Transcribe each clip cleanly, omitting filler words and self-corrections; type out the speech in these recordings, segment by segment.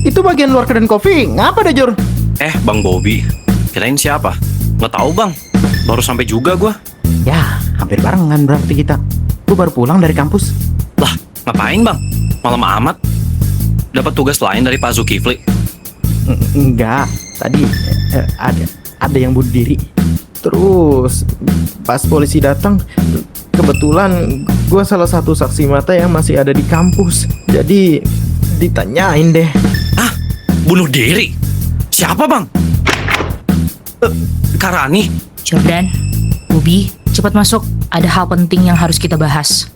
Itu bagian luar kedai kopi. Ngapa dah, Jor? Bang Bobby. Kirain siapa? Nggak tahu bang. Baru sampai juga gua. Ya, hampir barengan berarti kita. Gue baru pulang dari kampus. Lah, ngapain bang? Malam amat. Dapat tugas lain dari Pak Zulkifli? Enggak, tadi ada yang bunuh diri. Terus pas polisi datang, kebetulan gue salah satu saksi mata yang masih ada di kampus. Jadi ditanyain deh. Hah? Bunuh diri? Siapa bang? Karani? Jordan, Bobby, cepat masuk. Ada hal penting yang harus kita bahas.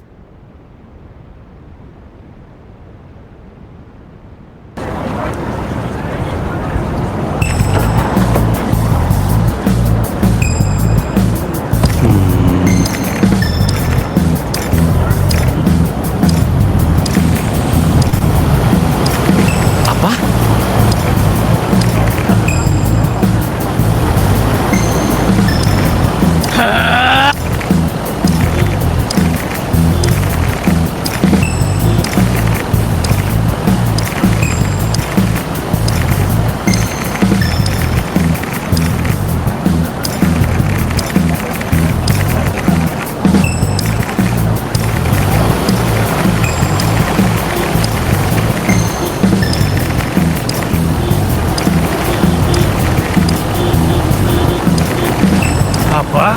Apa? Apa?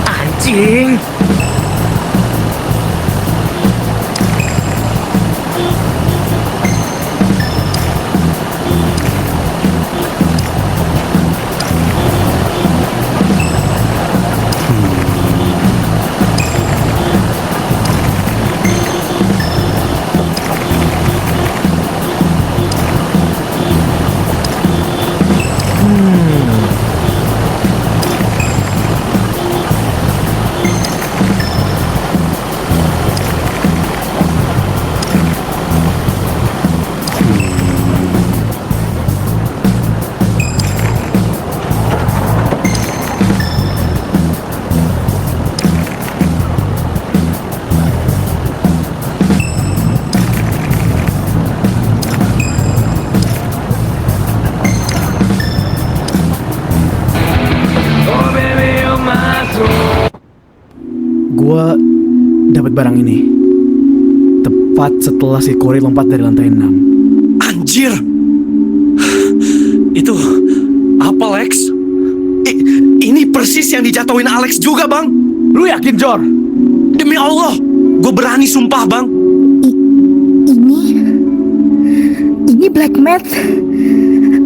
Anjing! Gua dapat barang ini tepat setelah si Corey lompat dari lantai 6. Anjir! Itu apa, Lex? Ini persis yang dijatuhin Alex juga, Bang. Lu yakin, Jor? Demi Allah, gue berani sumpah, Bang. Ini black mat,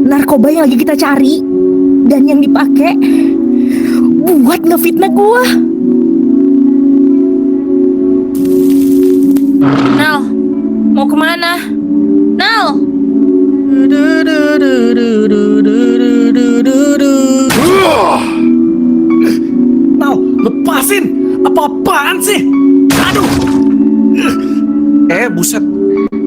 narkoba yang lagi kita cari dan yang dipakai buat ngefitnah gua. Nal, mau kemana? Nal! Nal, lepasin! Apa-apaan sih? Aduh! Buset.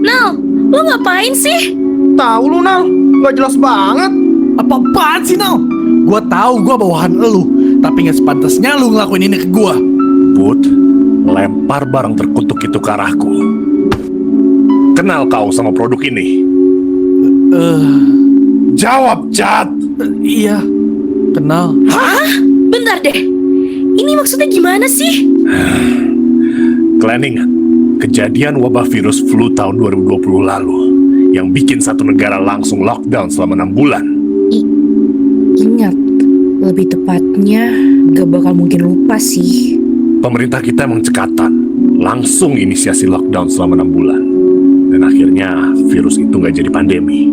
Nal, lu ngapain sih? Tahu lu, Nal, gak jelas banget. Apa-apaan sih, Nal? Gua tahu gua bawahan lu, tapi nggak sepantasnya lu ngelakuin ini ke gua. Put, lempar barang terkutuk itu ke arahku. Kenal kau sama produk ini? Jawab, Cat! Iya, kenal. Hah? Bentar deh. Ini maksudnya gimana sih? Kalian ingat kejadian wabah virus flu tahun 2020 lalu yang bikin satu negara langsung lockdown selama 6 bulan? Ingat, lebih tepatnya gak bakal mungkin lupa sih. Pemerintah kita emang cekatan, langsung inisiasi lockdown selama 6 bulan. Dan akhirnya virus itu nggak jadi pandemi.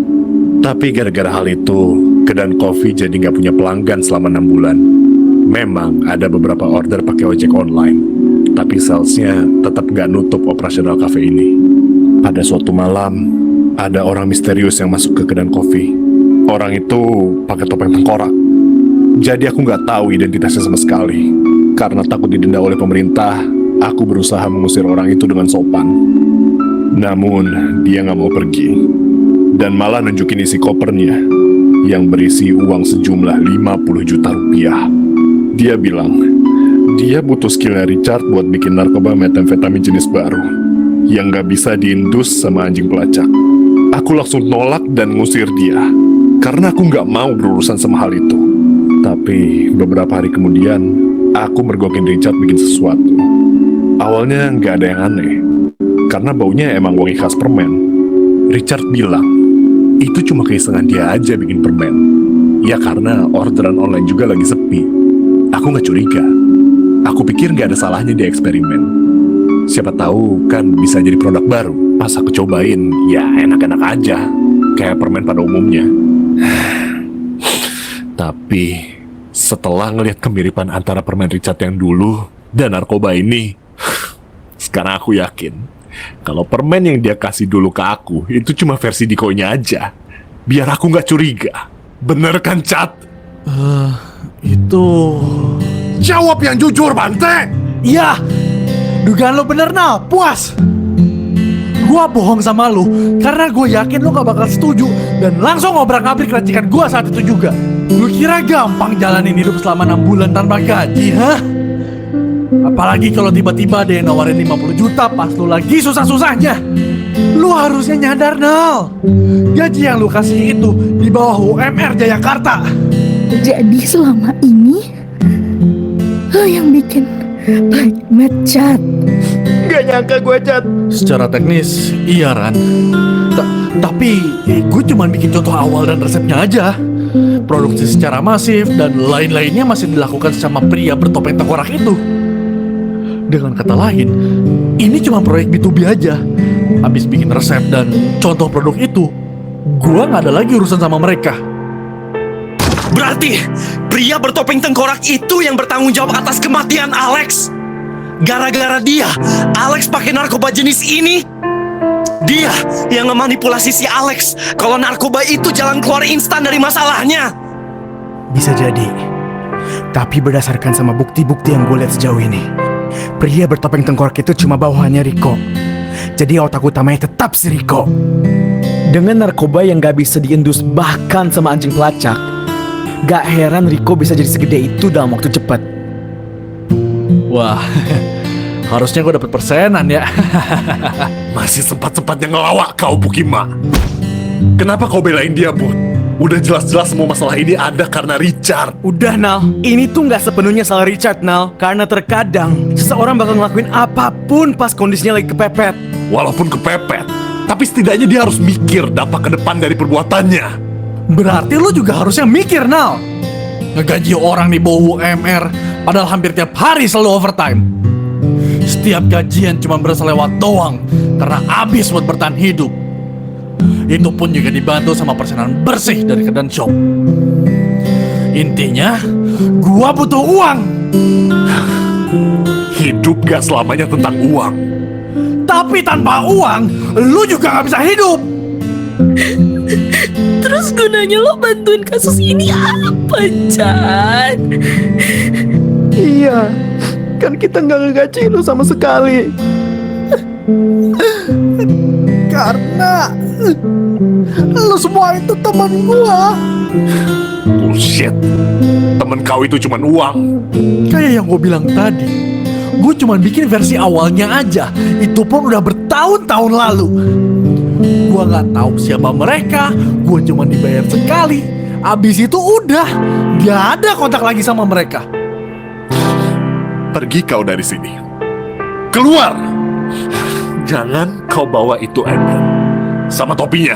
Tapi gara-gara hal itu, kedai kopi jadi nggak punya pelanggan selama 6 bulan. Memang ada beberapa order pakai ojek online, tapi salesnya tetap nggak nutup operasional kafe ini. Pada suatu malam, ada orang misterius yang masuk ke kedai kopi. Orang itu pakai topeng tengkorak. Jadi aku nggak tahu identitasnya sama sekali. Karena takut didenda oleh pemerintah, aku berusaha mengusir orang itu dengan sopan. Namun, dia nggak mau pergi. Dan malah nunjukin isi kopernya yang berisi uang sejumlah 50 juta rupiah. Dia bilang, dia butuh skillnya Richard buat bikin narkoba metamfetamin jenis baru yang nggak bisa diindus sama anjing pelacak. Aku langsung nolak dan ngusir dia karena aku nggak mau berurusan sama hal itu. Tapi beberapa hari kemudian, aku mergokin Richard bikin sesuatu. Awalnya nggak ada yang aneh, karena baunya emang wangi khas permen. Richard bilang, itu cuma keisengan dia aja bikin permen. Ya karena orderan online juga lagi sepi. Aku nggak curiga. Aku pikir nggak ada salahnya dia eksperimen. Siapa tahu kan bisa jadi produk baru. Pas aku cobain, ya enak-enak aja. Kayak permen pada umumnya. Tapi setelah ngelihat kemiripan antara permen Richard yang dulu dan narkoba ini, sekarang aku yakin kalau permen yang dia kasih dulu ke aku itu cuma versi decoy-nya aja. Biar aku nggak curiga. Bener kan, Cat? Itu... Jawab yang jujur, Bante! Iya, dugaan lo bener, Nal. Puas. Gua bohong sama lo karena gue yakin lo gak bakal setuju dan langsung ngobrak-abrik racikan gua saat itu juga. Lu kira gampang jalanin hidup selama 6 bulan tanpa gaji, hah? Apalagi kalau tiba-tiba ada yang nawarin 50 juta pas lu lagi susah-susahnya. Lu harusnya nyadar, Nal. Gaji yang lu kasih itu di bawah UMR Jayakarta. Jadi selama ini lo yang bikin Black Matt, Chat. Gak nyangka gue, Cat. Secara teknis, iya Ran. Tapi gue cuma bikin contoh awal dan resepnya aja. Produksi secara masif dan lain-lainnya masih dilakukan sama pria bertopeng tengkorak itu. Dengan kata lain, ini cuma proyek B2B aja. Habis bikin resep dan contoh produk itu, gue gak ada lagi urusan sama mereka. Berarti pria bertopeng tengkorak itu yang bertanggung jawab atas kematian Alex. Gara-gara dia, Alex pakai narkoba jenis ini. Dia yang memanipulasi si Alex kalau narkoba itu jalan keluar instan dari masalahnya. Bisa jadi. Tapi berdasarkan sama bukti-bukti yang gue lihat sejauh ini, pria bertopeng tengkorak itu cuma bawahannya Rico. Jadi otak utamanya tetap si Rico. Dengan narkoba yang gak bisa diendus bahkan sama anjing pelacak, gak heran Rico bisa jadi segede itu dalam waktu cepat. Wah, harusnya gue dapet persenan ya. Masih sempat-sempatnya ngelawak kau, Bukima. Kenapa kau belain dia, Bud? Udah jelas-jelas semua masalah ini ada karena Richard. Udah, Nal. Ini tuh nggak sepenuhnya salah Richard, Nal. Karena terkadang seseorang bakal ngelakuin apapun pas kondisinya lagi kepepet. Walaupun kepepet, tapi setidaknya dia harus mikir dampak ke depan dari perbuatannya. Berarti lu juga harusnya mikir, Nal. Ngegaji orang di bawah UMR, padahal hampir tiap hari selalu overtime. Setiap gajian cuma berasa lewat doang karena habis buat bertahan hidup. Itu pun juga dibantu sama persenan bersih dari kedan shop. Intinya, gua butuh uang. Hidup gak selamanya tentang uang. Tapi tanpa uang, lu juga gak bisa hidup. Terus gunanya lo bantuin kasus ini apa, Chan? Iya, kan kita nggak ngegaji lu sama sekali. Karena lu semua itu teman gua. Bullshit. Temen kau itu cuma uang. Kayak yang gue bilang tadi, gue cuma bikin versi awalnya aja. Itu pun udah bertahun-tahun lalu. Gue gak tahu siapa mereka. Gue cuma dibayar sekali. Abis itu udah gak ada kontak lagi sama mereka. Pergi kau dari sini. Keluar. Jangan kau bawa itu ember sama topinya.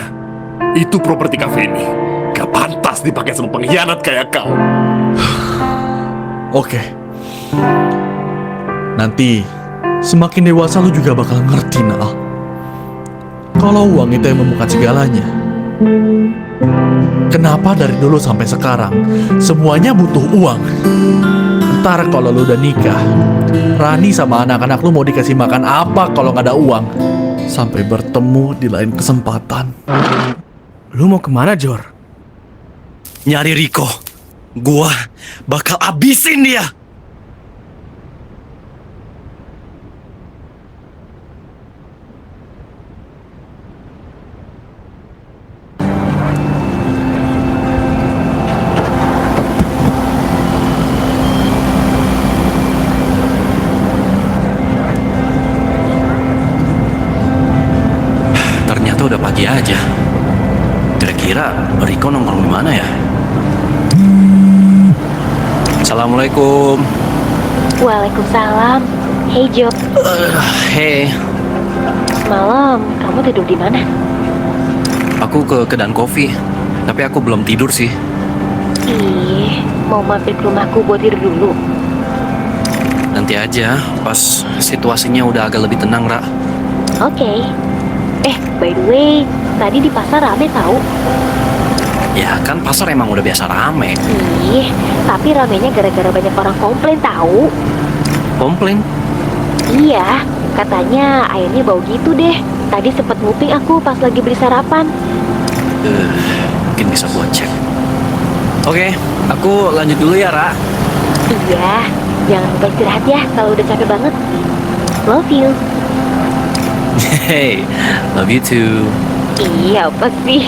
Itu properti kafe ini. Gak pantas dipakai sama pengkhianat kayak kau. Oke. Nanti semakin dewasa lu juga bakal ngerti, Nal. Kalau uang itu yang membuka segalanya. Kenapa dari dulu sampai sekarang semuanya butuh uang? Ntar kalau lu udah nikah, Rani sama anak-anak lu mau dikasih makan apa kalau nggak ada uang? Sampai bertemu di lain kesempatan. Lu mau kemana, Jor? Nyari Riko. Gua bakal abisin dia. Ternyata udah pagi aja. Kira-kira Riko nongkrong di mana ya? Assalamualaikum. Waalaikumsalam. Hey Jo, Hey, malam kamu tidur di mana? aku ke Kedai Kopi. Tapi aku belum tidur sih. Ih, mau mampir ke rumahku buat tidur dulu. Nanti aja, pas situasinya udah agak lebih tenang, Ra. Oke. By the way, tadi di pasar rame tahu. Ya kan pasar emang udah biasa rame. Ih, tapi ramenya gara-gara banyak orang komplain tahu. Komplain? Iya, katanya airnya bau gitu deh. Tadi sempet nguping aku pas lagi beli sarapan. Mungkin bisa buat cek. Oke, aku lanjut dulu ya, Ra. Iya, jangan lupa istirahat ya kalau udah capek banget. Love you. Hey, love you too. Iya, apa sih?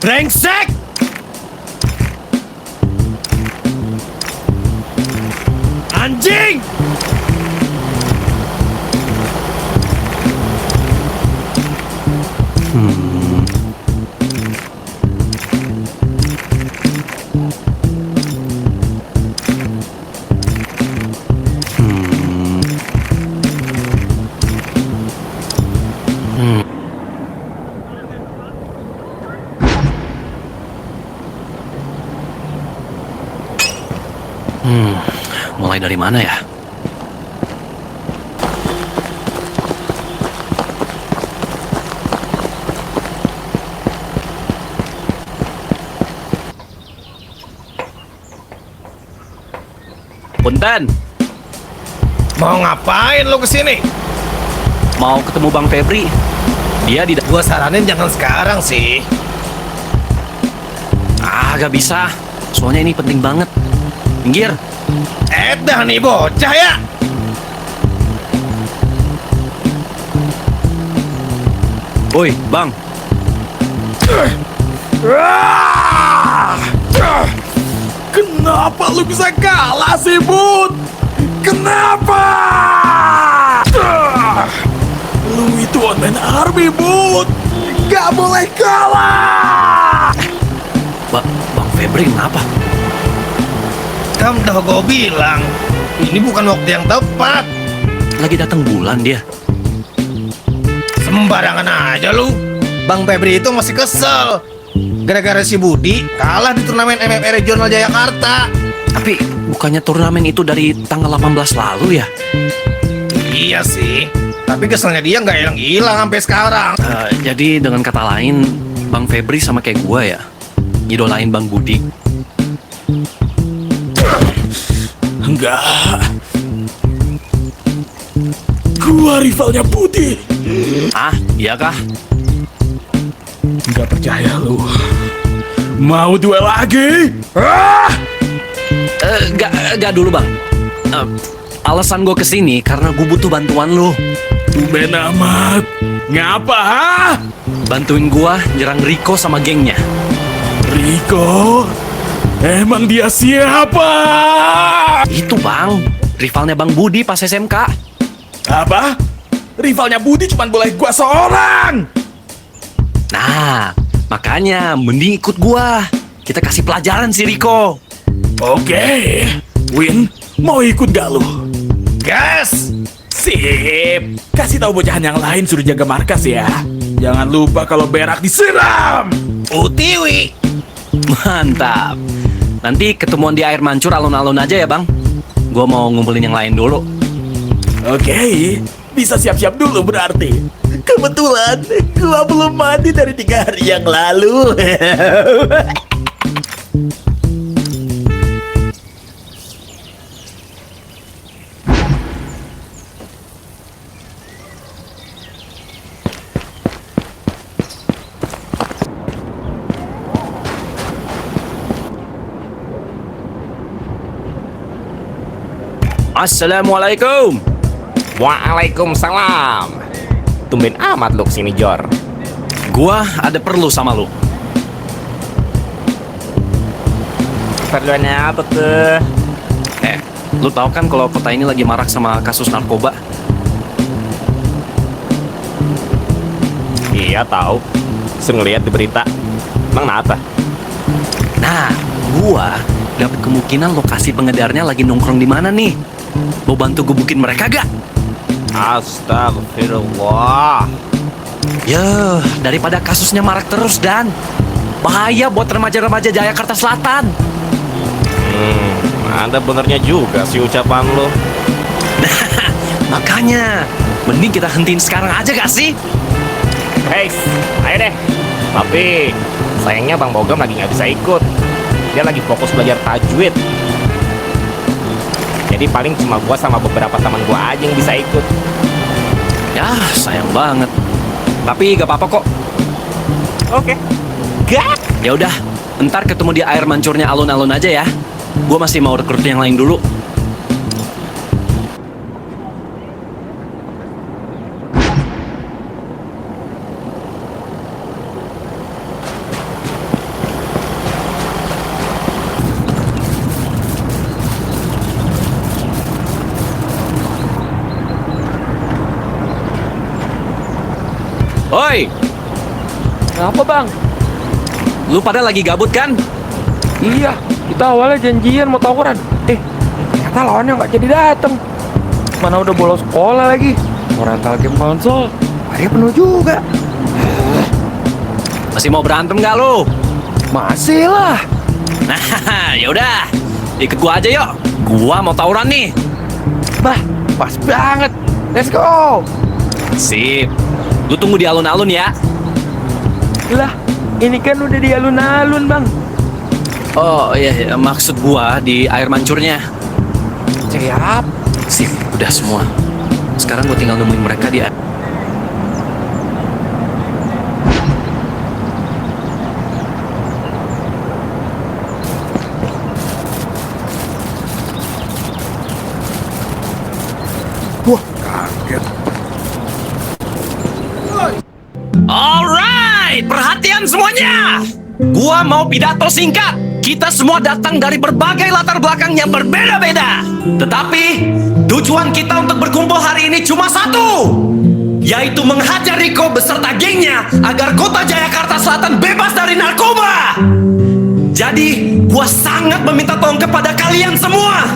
Brengsek! Anjing! mulai dari mana ya? Punten, Mau ngapain lo kesini? mau ketemu Bang Febri. Dia di... Gua saranin jangan sekarang sih. Gak bisa. Soalnya ini penting banget. Minggir. Dah nih bocah ya. Woi, Bang. Kenapa lu bisa kalah sih, Bud? Kenapa? Lu itu online army, Bud. Gak boleh kalah. Bang Febri kenapa? Kan udah gue bilang, ini bukan waktu yang tepat. Lagi datang bulan dia. Sembarangan aja lu. Bang Febri itu masih kesel gara-gara si Budi kalah di turnamen MMA Regional Jayakarta. Tapi bukannya turnamen itu dari tanggal 18 lalu ya? Iya sih, tapi keselnya dia nggak hilang-hilang sampai sekarang. Jadi dengan kata lain, Bang Febri sama kayak gua ya, ngidolain Bang Budi. Enggak. Gua rivalnya Budi. Iya kah? Enggak percaya lu. Mau duel lagi? Gak dulu Bang. Alasan gue kesini karena gue butuh bantuan lo. Tumben amat. Ngapa, ha? Bantuin gue nyerang Rico sama gengnya. Rico? Emang dia siapa? Itu Bang, rivalnya Bang Budi pas SMK. Apa? Rivalnya Budi cuma boleh gua seorang. Nah, makanya mending ikut gue. Kita kasih pelajaran si Rico. Oke. Win, mau ikut gak lu? Gas! Sip. Kasih tahu bocahan yang lain suruh jaga markas ya. Jangan lupa kalau berak disiram. Utiwi! Mantap. Nanti ketemuan di air mancur alun-alun aja ya Bang. Gue mau ngumpulin yang lain dulu. Oke, bisa siap-siap dulu berarti. Kebetulan gua belum mandi dari 3 hari yang lalu. Assalamualaikum. Waalaikumsalam. Tumben amat lu kesini, Jor. Gua ada perlu sama lu. Perluannya apa tuh? Lu tahu kan kalau kota ini lagi marak sama kasus narkoba? Iya tahu. Sering lihat di berita. Emang kenapa? Nah, gua dapat kemungkinan lokasi pengedarnya lagi nongkrong di mana nih. Mau bantu gebukin mereka gak? Astagfirullah. Ya, daripada kasusnya marak terus dan bahaya buat remaja-remaja Jayakarta Selatan. Ada benernya juga sih ucapan lo. Makanya, mending kita hentiin sekarang aja gak sih? Hei, ayo deh. Tapi sayangnya Bang Bogam lagi nggak bisa ikut. Dia lagi fokus belajar tajwid. Jadi paling cuma gua sama beberapa teman gua aja yang bisa ikut. Ya, sayang banget. Tapi gak apa-apa kok. Oke. Gak. Ya udah, ntar ketemu di air mancurnya alun-alun aja ya. Gua masih mau rekrut yang lain dulu. Oi, Kenapa bang? lu pada lagi gabut kan? Iya, kita awalnya janjian mau tawuran. Ternyata lawannya nggak jadi dateng. Mana udah bolos sekolah lagi. Mau rental game konsol, akhirnya penuh juga. Masih mau berantem gak lu? Masih lah. Nah, yaudah, ikut gua aja yuk. Gua mau tawuran nih. Bah, pas banget. Let's go. Sip. Lu tunggu di alun-alun ya. Lah, ini kan udah di alun-alun, Bang. Oh iya, maksud gua di air mancurnya. Siap. Sip, udah semua. Sekarang gua tinggal nemuin mereka di air. Alright, perhatian semuanya. Gua mau pidato singkat. Kita semua datang dari berbagai latar belakang yang berbeda-beda. Tetapi tujuan kita untuk berkumpul hari ini cuma satu, yaitu menghajar Riko beserta gengnya agar kota Jayakarta Selatan bebas dari narkoba. Jadi, gua sangat meminta tolong kepada kalian semua.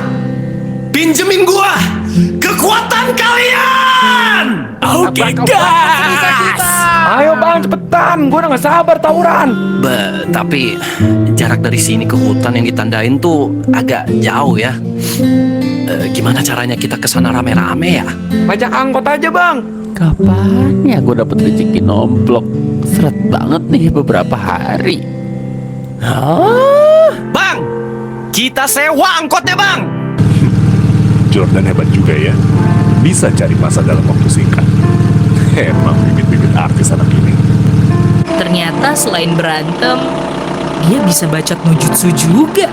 Pinjemin gua kekuatan kalian. Oke, guys. Ayo Bang, cepetan. Gue udah gak sabar tawuran. Tapi jarak dari sini ke hutan yang ditandain tuh agak jauh ya. Gimana caranya kita ke sana rame-rame ya? Bajak angkot aja, Bang. Kapan ya gue dapet rezeki nomplok? Seret banget nih beberapa hari. Bang, kita sewa angkotnya, Bang. Jordan hebat juga ya. Bisa cari masa dalam waktu singkat. Emang bibit-bibit artis anak ini. Ternyata selain berantem, dia bisa bacot no jutsu juga.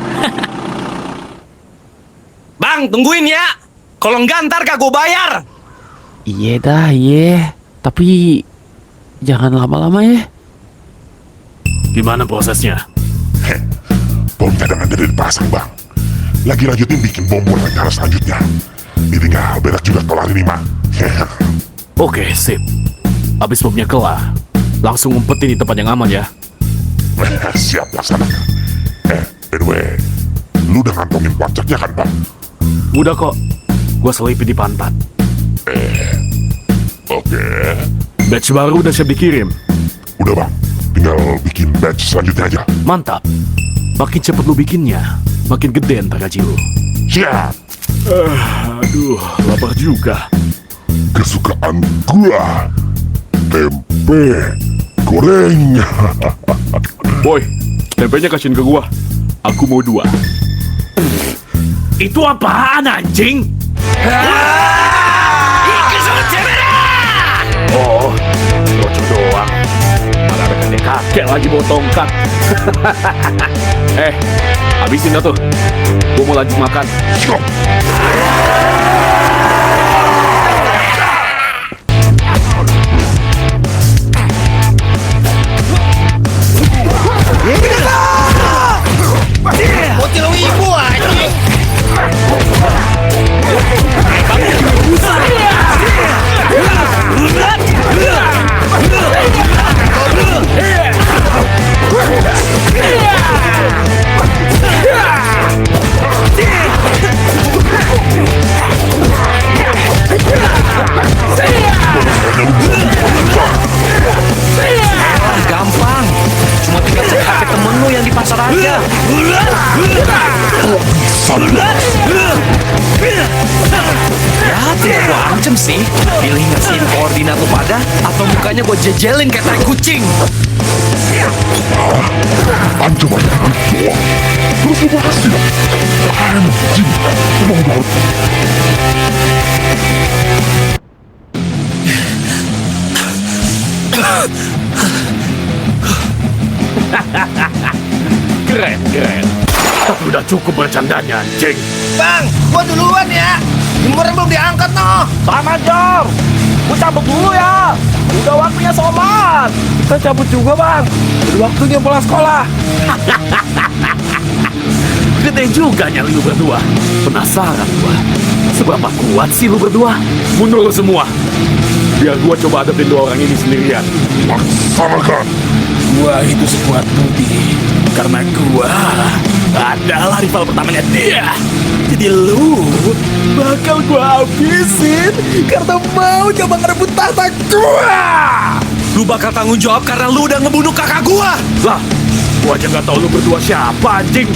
Bang, tungguin ya. Kalau enggak ntar kagak gue bayar. Iya dah, iya. Tapi jangan lama-lama ya. Gimana prosesnya? Bom cadangan dari dipasang, Bang. Lagi lanjutin bikin bom buat rencana selanjutnya. Ditinggal berak juga kelar ini, Mak. Oke, sip. Abis bomnya kelar, langsung umpetin di tempat yang aman ya. Siap laksanakan. By the way, lu udah ngantongin pajaknya kan, Bang? Udah kok, gua selipin di pantat. Oke. Batch baru udah siap dikirim. Udah, Bang. Tinggal bikin batch selanjutnya aja. Mantap. Makin cepet lu bikinnya, makin gede ntar gaji lu. Siap. Aduh, lapar juga. Kesukaan gua, tempe goreng. Boy, tempenya kasihin ke gua. Aku mau 2. Itu apaan anjing? Oh, lucu doang. Malah ada kakek lagi bawa tongkat. Habisin dah tuh. Gua mau lanjut makan. Bocil ibu anjing. Gampang. Cuma tinggal cek HP temen lu yang di pasar aja. Ya, tinggal gua ancam sih. Pilih ngasihin koordinat lu pada, atau mukanya gua jejelin kayak tai kucing. Ancaman doang. Terus lu berhasil. Anjing. Emang banget. Keren, keren. Tapi udah cukup bercandanya anjing. Bang, gua duluan ya. Nomornya belum diangkat noh. Sama Jor. Gue cabut dulu ya. Udah waktunya sholat. Kita cabut juga, Bang. Udah waktunya pulang sekolah. Gede juga nyali lu berdua. Penasaran gua. Seberapa kuat sih lu berdua? Mundur lu semua. Biar gua coba hadapin 2 orang ini sendirian. Laksanakan. Gua itu sekuat Nubi. Karena gua adalah rival pertamanya dia. Jadi lu bakal gua habisin karena mau coba ngerebut tahta gua. Lu bakal tanggung jawab karena lu udah ngebunuh kakak gua. Lah, gua aja nggak tahu lu berdua siapa anjing.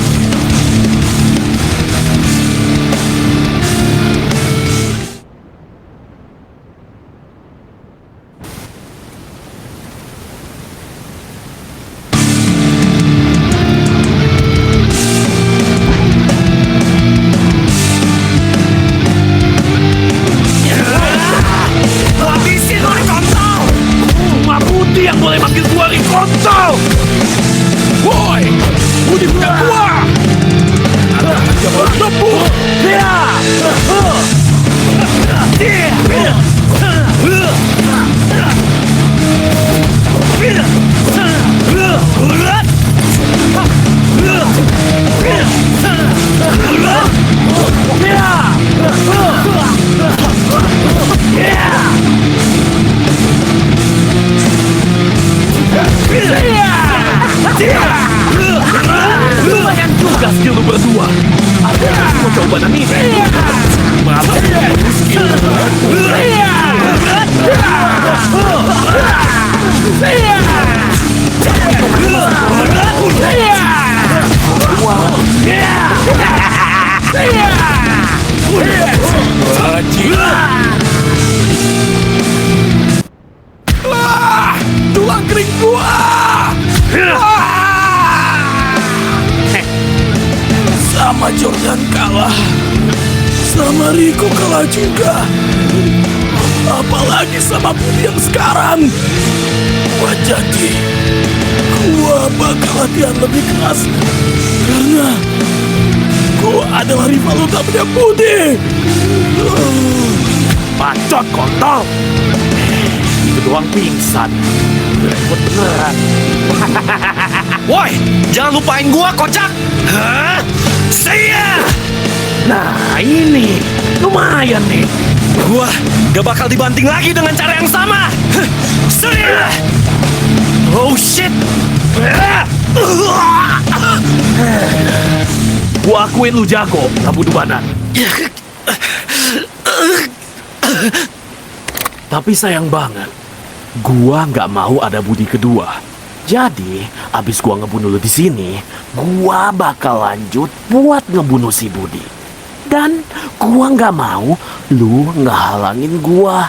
kontol. Woi, Budi punya gua. Ada aja mau tepuk. Lumayan juga skill lu berdua. Ada mau coba nanti. Maaf, skill. Tulang kering gua. Sama Jordan kalah, sama Rico kalah juga. Apalagi sama Budi yang sekarang. Gua jadi, gua bakal latihan lebih keras karena gua adalah rival utamanya Budi. Bacot kontol. Itu doang pingsan. Repot beneran. Woi, jangan lupain gua, kocak. Hah? Saya. Nah ini lumayan nih. Gua gak bakal dibanting lagi dengan cara yang sama. Saya. Oh shit. Gua akuin lu jago, Abu Dubanan. Tapi sayang banget, gua nggak mau ada Budi kedua. Jadi, abis gua ngebunuh lu di sini, gua bakal lanjut buat ngebunuh si Budi. Dan gua nggak mau lu ngehalangin gua.